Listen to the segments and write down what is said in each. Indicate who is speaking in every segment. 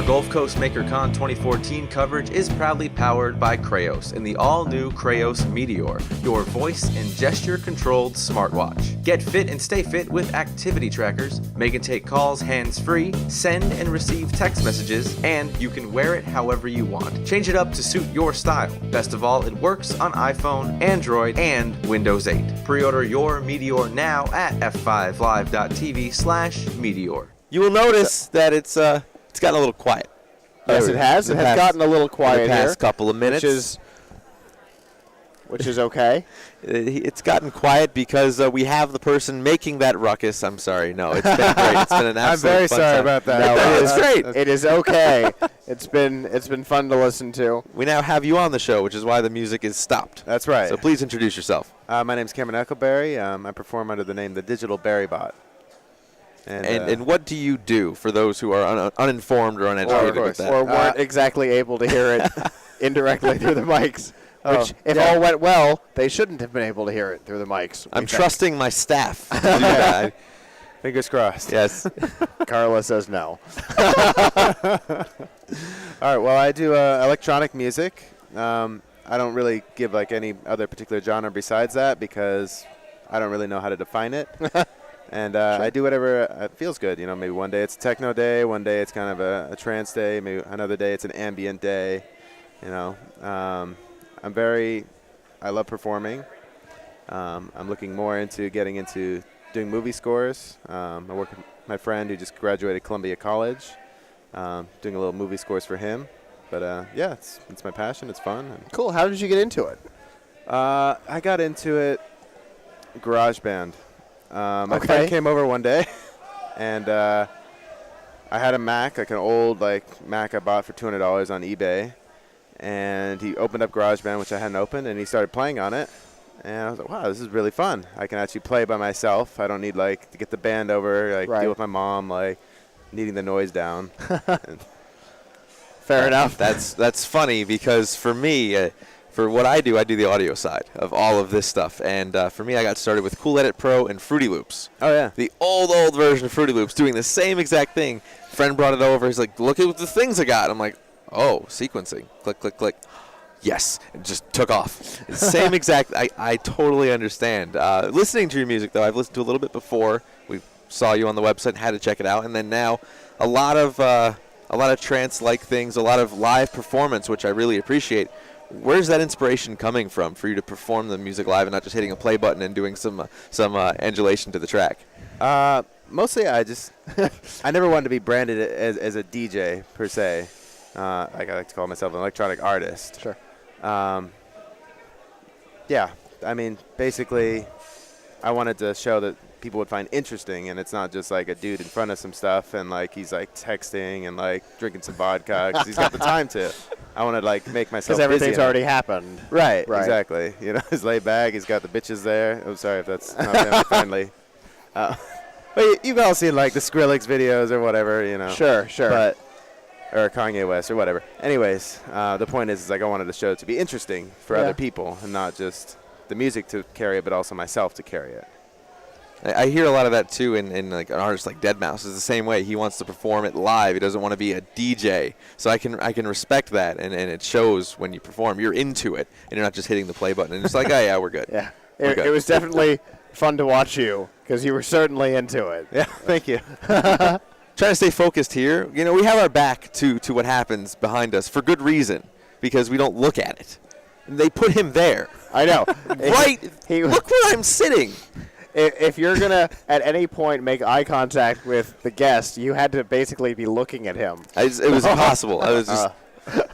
Speaker 1: Gulf Coast MakerCon 2014 coverage is proudly powered by Krayos in the all-new Krayos Meteor, your voice and gesture-controlled smartwatch. Get fit and stay fit with activity trackers, make and take calls hands-free, send and receive text messages, and you can wear it however you want. Change it up to suit your style. Best of all, it works on iPhone, Android, and Windows 8. Pre-order your Meteor now at f5live.tv/Meteor.
Speaker 2: You will notice that it's gotten a little quiet.
Speaker 3: Yes, it has. It has gotten a little quiet
Speaker 2: in the past
Speaker 3: here,
Speaker 2: couple of minutes,
Speaker 3: which is okay.
Speaker 2: It's gotten quiet because we have the person making that ruckus. I'm sorry. No, it's been great. It's been an absolute
Speaker 3: I'm very
Speaker 2: fun
Speaker 3: sorry
Speaker 2: time.
Speaker 3: about that.
Speaker 2: No, it's great.
Speaker 3: It is okay. It's been fun to listen to.
Speaker 2: We now have you on the show, which is why the music is stopped.
Speaker 3: That's right.
Speaker 2: So please introduce yourself.
Speaker 4: My name's Cameron Eckelberry. I perform under the name The Digital Berry Bot.
Speaker 2: And what do you do for those who are uninformed or uneducated with that?
Speaker 3: Or weren't exactly able to hear it indirectly through the mics? Which, if all went well, they shouldn't have been able to hear it through the mics.
Speaker 2: I'm trusting my staff to do that.
Speaker 4: Fingers crossed.
Speaker 2: Yes.
Speaker 3: Carla says no.
Speaker 4: All right, well, I do electronic music. I don't really give like any other particular genre besides that because I don't really know how to define it. And I do whatever feels good. You know, maybe one day it's a techno day, one day it's kind of a trance day, maybe another day it's an ambient day. You know, I love performing. I'm looking more into getting into doing movie scores. I work with my friend who just graduated Columbia College, doing a little movie scores for him. But yeah, it's my passion. It's fun.
Speaker 3: Cool. How did you get into it?
Speaker 4: I got into it GarageBand. My friend came over one day, and I had a Mac, like an old Mac I bought for $200 on eBay, and he opened up GarageBand, which I hadn't opened, and he started playing on it, and I was like, wow, this is really fun. I can actually play by myself. I don't need to get the band over, deal with my mom, needing the noise down.
Speaker 3: Fair enough.
Speaker 2: That's funny because for me. For what I do the audio side of all of this stuff. And for me, I got started with Cool Edit Pro and Fruity Loops.
Speaker 4: Oh, yeah.
Speaker 2: The old version of Fruity Loops doing the same exact thing. Friend brought it over. He's like, look at the things I got. I'm like, oh, sequencing. Click, click, click. Yes. It just took off. Same exact. I totally understand. Listening to your music, though, I've listened to a little bit before. We saw you on the website and had to check it out. And then now a lot of trance-like things, a lot of live performance, which I really appreciate. Where's that inspiration coming from for you to perform the music live and not just hitting a play button and doing some angulation to the track?
Speaker 4: Mostly I never wanted to be branded as a DJ per se. I like to call myself an electronic artist.
Speaker 3: Sure.
Speaker 4: Yeah, I mean, basically I wanted to show that people would find interesting, and it's not just like a dude in front of some stuff and he's texting and drinking some vodka because he's got the time to. I want to make myself
Speaker 3: because everything's
Speaker 4: busy
Speaker 3: already happened.
Speaker 4: Right, exactly. You know, he's laid back. He's got the bitches there. I'm sorry if that's not family friendly. But you've all seen the Skrillex videos or whatever, you know.
Speaker 3: Sure.
Speaker 4: Or Kanye West or whatever. Anyways, the point is I wanted the show to be interesting for other people and not just the music to carry it, but also myself to carry it.
Speaker 2: I hear a lot of that too in an artist like Deadmau5 is the same way. He wants to perform it live. He doesn't want to be a DJ. So I can respect that, and it shows when you perform. You're into it, and you're not just hitting the play button. And it's like, oh yeah, we're good.
Speaker 3: Yeah, it was definitely fun to watch you because you were certainly into it.
Speaker 4: Yeah, thank you.
Speaker 2: Trying to stay focused here. You know, we have our back to what happens behind us for good reason because we don't look at it. And they put him there.
Speaker 3: I know.
Speaker 2: Right. Look where I'm sitting.
Speaker 3: If you're going to, at any point, make eye contact with the guest, you had to basically be looking at him.
Speaker 2: It was impossible. I was just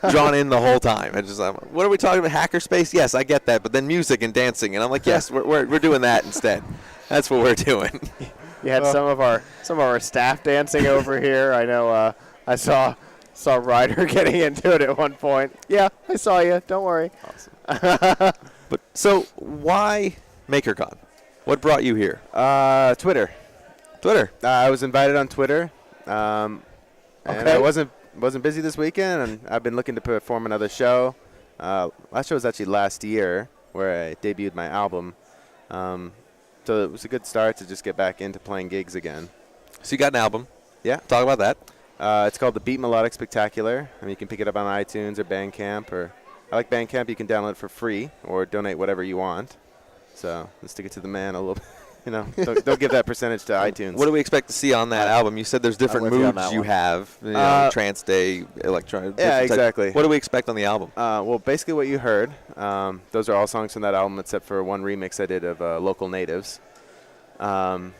Speaker 2: drawn in the whole time. What are we talking about, hackerspace? Yes, I get that. But then music and dancing. And I'm like, yes, we're doing that instead. That's what we're doing.
Speaker 3: You had some of our staff dancing over here. I know I saw Ryder getting into it at one point. Yeah, I saw you. Don't worry.
Speaker 2: Awesome. But so why MakerCon? What brought you here?
Speaker 4: Twitter. I was invited on Twitter, and I wasn't busy this weekend, and I've been looking to perform another show. Last show was actually last year, where I debuted my album. So it was a good start to just get back into playing gigs again.
Speaker 2: So you got an album.
Speaker 4: Yeah.
Speaker 2: Talk about that.
Speaker 4: It's called the Beat Melodic Spectacular. I mean, you can pick it up on iTunes or Bandcamp, or I like Bandcamp. You can download it for free or donate whatever you want. So let's stick it to the man a little bit. You know, don't give that percentage to iTunes.
Speaker 2: What do we expect to see on that album? You said there's different
Speaker 3: with you on
Speaker 2: moods
Speaker 3: that
Speaker 2: you
Speaker 3: one.
Speaker 2: have. You know, trance day, electronic.
Speaker 4: Yeah,
Speaker 2: different type.
Speaker 4: exactly.
Speaker 2: What do we expect on the album?
Speaker 4: Well, basically what you heard, those are all songs from that album except for one remix I did of Local Natives. I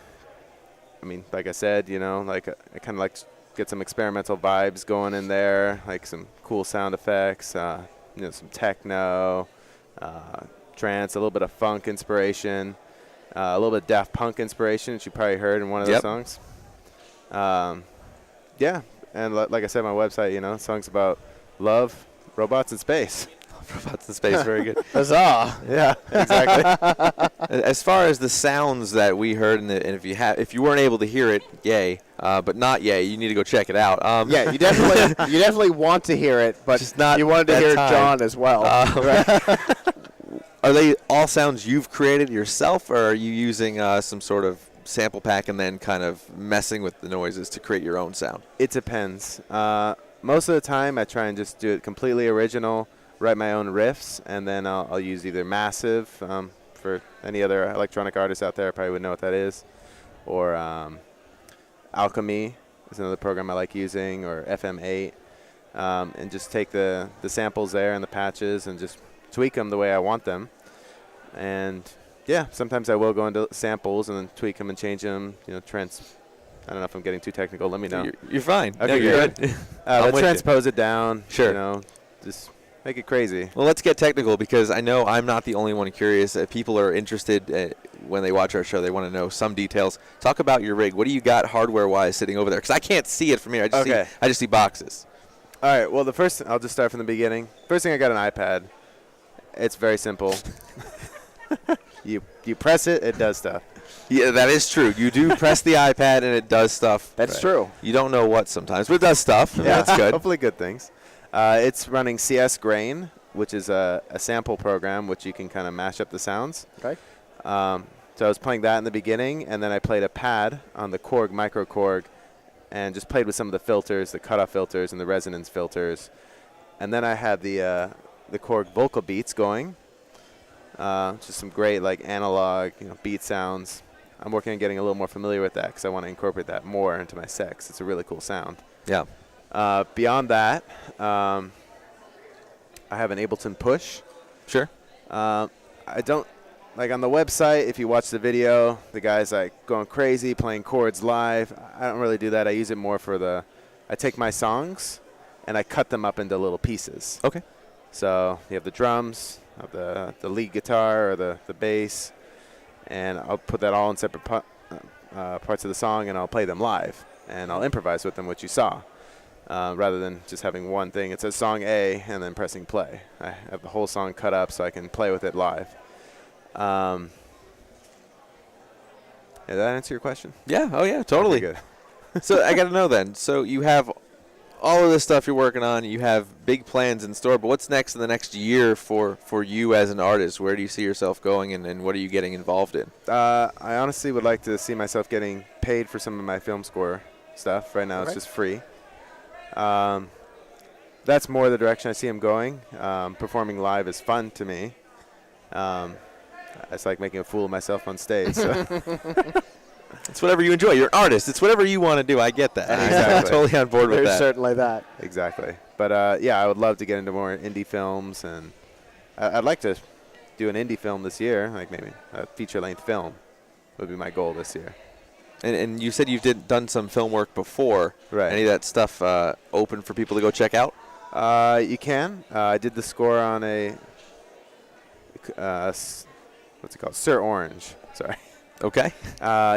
Speaker 4: mean, like I said, you know, like I kind of like get some experimental vibes going in there, like some cool sound effects, you know, some techno, trance, a little bit of funk inspiration. A little bit of Daft Punk inspiration, which you probably heard in one of those songs. Yeah, and like I said, my website, you know, songs about love, robots, and space.
Speaker 2: Robots in space, very good.
Speaker 3: Huzzah!
Speaker 4: Yeah, exactly.
Speaker 2: As far as the sounds that we heard, and if you weren't able to hear it, yay, but not yay, you need to go check it out.
Speaker 3: Yeah, you definitely want to hear it, but
Speaker 2: just not
Speaker 3: you wanted to
Speaker 2: that
Speaker 3: hear
Speaker 2: time.
Speaker 3: John as well.
Speaker 2: Are they all sounds you've created yourself, or are you using some sort of sample pack and then kind of messing with the noises to create your own sound?
Speaker 4: It depends. Most of the time, I try and just do it completely original, write my own riffs, and then I'll use either Massive, for any other electronic artists out there probably would know what that is, or Alchemy is another program I like using, or FM8, and just take the samples there and the patches and just tweak them the way I want them. And yeah, sometimes I will go into samples and then tweak them and change them, you know, I don't know if I'm getting too technical, let me know.
Speaker 2: You're fine.
Speaker 4: Okay,
Speaker 2: no, you're good. I'm with
Speaker 4: transpose it down,
Speaker 2: Sure.
Speaker 4: you know, just make it crazy.
Speaker 2: Well, let's get technical, because I know I'm not the only one curious. People are interested when they watch our show. They want to know some details. Talk about your rig. What do you got hardware-wise sitting over there? Because I can't see it from here. I just see boxes.
Speaker 4: All right, well, I'll just start from the beginning. First thing, I got an iPad. It's very simple. You press it, it does stuff.
Speaker 2: Yeah, that is true. You do press the iPad and it does stuff.
Speaker 3: That's true.
Speaker 2: You don't know what sometimes, but it does stuff. Yeah, that's good.
Speaker 4: Hopefully good things. It's running CS Grain, which is a sample program which you can kind of mash up the sounds.
Speaker 3: Okay.
Speaker 4: So I was playing that in the beginning, and then I played a pad on the Korg, micro Korg, and just played with some of the filters, the cutoff filters and the resonance filters. And then I had the Korg vocal beats going. Just some great like analog, you know, beat sounds. I'm working on getting a little more familiar with that because I want to incorporate that more into my set 'cause it's a really cool sound.
Speaker 2: Yeah.
Speaker 4: Beyond that, I have an Ableton Push.
Speaker 2: Sure.
Speaker 4: I don't, like on the website, if you watch the video, the guy's like going crazy, playing chords live. I don't really do that. I use it more for I take my songs and I cut them up into little pieces.
Speaker 2: Okay.
Speaker 4: So you have the drums, the lead guitar or the bass, and I'll put that all in separate parts of the song, and I'll play them live, and I'll improvise with them, which you saw, rather than just having one thing. It says song A and then pressing play. I have the whole song cut up so I can play with it live. Did that answer your question?
Speaker 2: Yeah. Oh, yeah, totally.
Speaker 4: Okay, good.
Speaker 2: So I got to know then. So you have all of this stuff you're working on. You have big plans in store. But what's next in the next year for you as an artist? Where do you see yourself going, and what are you getting involved in?
Speaker 4: I honestly would like to see myself getting paid for some of my film score stuff. Right now it's just free. That's more the direction I see him going. Performing live is fun to me. It's like making a fool of myself on stage. So.
Speaker 2: It's whatever you enjoy. You're an artist. It's whatever you want to do. I get that.
Speaker 4: Exactly.
Speaker 2: I'm totally on board with
Speaker 3: There's
Speaker 2: that.
Speaker 3: certainly that.
Speaker 4: Exactly. But, yeah, I would love to get into more indie films. And I'd like to do an indie film this year, like maybe a feature-length film would be my goal this year.
Speaker 2: And you said you've done some film work before.
Speaker 4: Right.
Speaker 2: Any of that stuff open for people to go check out?
Speaker 4: You can. I did the score on a what's it called? Sir Orange. Sorry.
Speaker 2: Okay.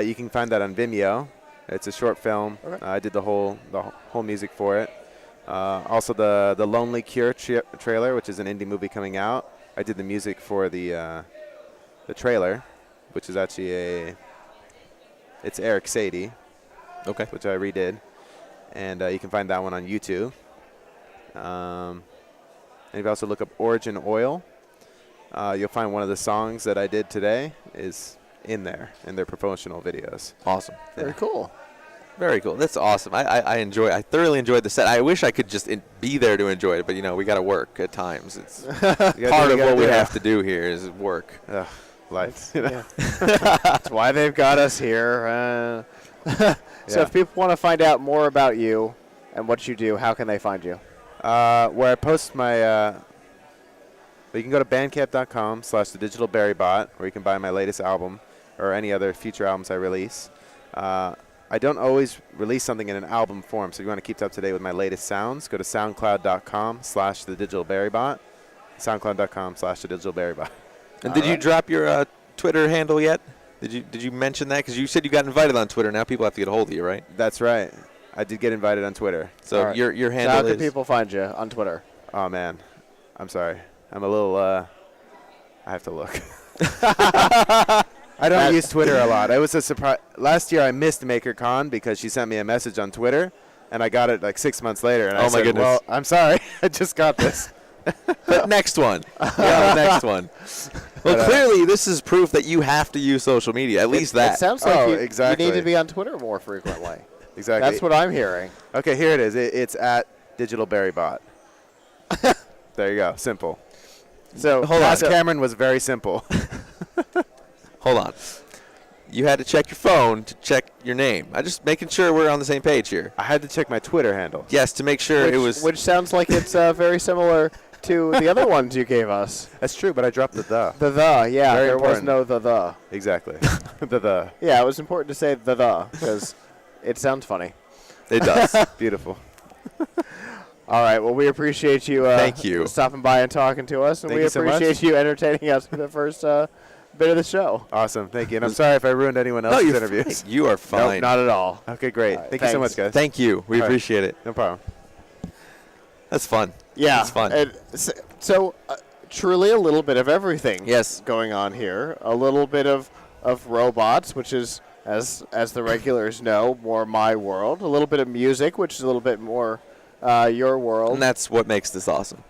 Speaker 4: You can find that on Vimeo. It's a short film.
Speaker 3: Okay.
Speaker 4: I did the whole music for it. Also the Lonely Cure trailer, which is an indie movie coming out. I did the music for the trailer, which is actually it's Eric Sadie.
Speaker 2: Okay.
Speaker 4: Which I redid, and you can find that one on YouTube. And if you also look up Origin Oil, you'll find one of the songs that I did today is in their promotional videos.
Speaker 2: Awesome.
Speaker 3: Very cool.
Speaker 2: Very cool. That's awesome. I thoroughly enjoyed the set. I wish I could just be there to enjoy it, but we got to work at times. It's part of what we have to do here is work.
Speaker 4: Life.
Speaker 3: That's why they've got us here. So if people want to find out more about you and what you do, how can they find you?
Speaker 4: Where I post my, you can go to bandcamp.com/thedigitalberrybot, where you can buy my latest album or any other future albums I release. I don't always release something in an album form, so if you want to keep up to date with my latest sounds, go to soundcloud.com/thedigitalberrybot, soundcloud.com/thedigitalberrybot.
Speaker 2: And did you drop your Twitter handle yet? Did you mention that? Because you said you got invited on Twitter. Now people have to get a hold of you, right?
Speaker 4: That's right. I did get invited on Twitter.
Speaker 2: So
Speaker 3: right.
Speaker 2: your handle
Speaker 3: How
Speaker 2: is...
Speaker 3: can people find you on Twitter?
Speaker 4: Oh, man. I'm sorry. I'm a little, I have to look. I don't use Twitter a lot. It was a surprise. Last year I missed MakerCon because she sent me a message on Twitter, and I got it like 6 months later. And I said,
Speaker 2: goodness.
Speaker 4: Well, I'm sorry. I just got this.
Speaker 2: But next one. Yeah, the next one. Well, clearly this is proof that you have to use social media. At least that.
Speaker 3: It sounds like you
Speaker 4: exactly.
Speaker 3: need to be on Twitter more frequently.
Speaker 4: Exactly.
Speaker 3: That's what I'm hearing.
Speaker 4: Okay, here it is. It's at DigitalBerryBot. There you go. Simple.
Speaker 3: So
Speaker 4: Ask Cameron was very simple.
Speaker 2: Hold on. You had to check your phone to check your name. I'm just making sure we're on the same page here.
Speaker 4: I had to check my Twitter handle.
Speaker 2: Yes, to make sure it was...
Speaker 3: Which sounds like it's very similar to the other ones you gave us.
Speaker 4: That's true, but I dropped the the.
Speaker 3: Yeah.
Speaker 4: Very
Speaker 3: there was
Speaker 4: important.
Speaker 3: no the.
Speaker 4: Exactly. the.
Speaker 3: Yeah, it was important to say the because it sounds funny.
Speaker 2: It does.
Speaker 4: Beautiful.
Speaker 3: All right. Well, we appreciate you.
Speaker 2: Thank you.
Speaker 3: Stopping by and talking to us, and
Speaker 4: Thank
Speaker 3: we
Speaker 4: you so much.
Speaker 3: appreciate you entertaining us for the first bit of the show.
Speaker 4: Awesome. Thank you. And I'm sorry if I ruined anyone else's
Speaker 2: you're
Speaker 4: interviews.
Speaker 2: fine. You are fine.
Speaker 3: Nope, not at all.
Speaker 4: Okay, great.
Speaker 3: All right,
Speaker 4: Thank you so
Speaker 3: thanks.
Speaker 4: much, guys.
Speaker 2: Thank you. We
Speaker 4: All right.
Speaker 2: appreciate it.
Speaker 4: No problem.
Speaker 2: That's fun.
Speaker 3: Yeah,
Speaker 2: It's fun.
Speaker 3: And so truly a little bit of everything.
Speaker 2: Yes.
Speaker 3: Going on here. A little bit of robots, which is as the regulars know, more my world. A little bit of music, which is a little bit more your world.
Speaker 2: And that's what makes this awesome.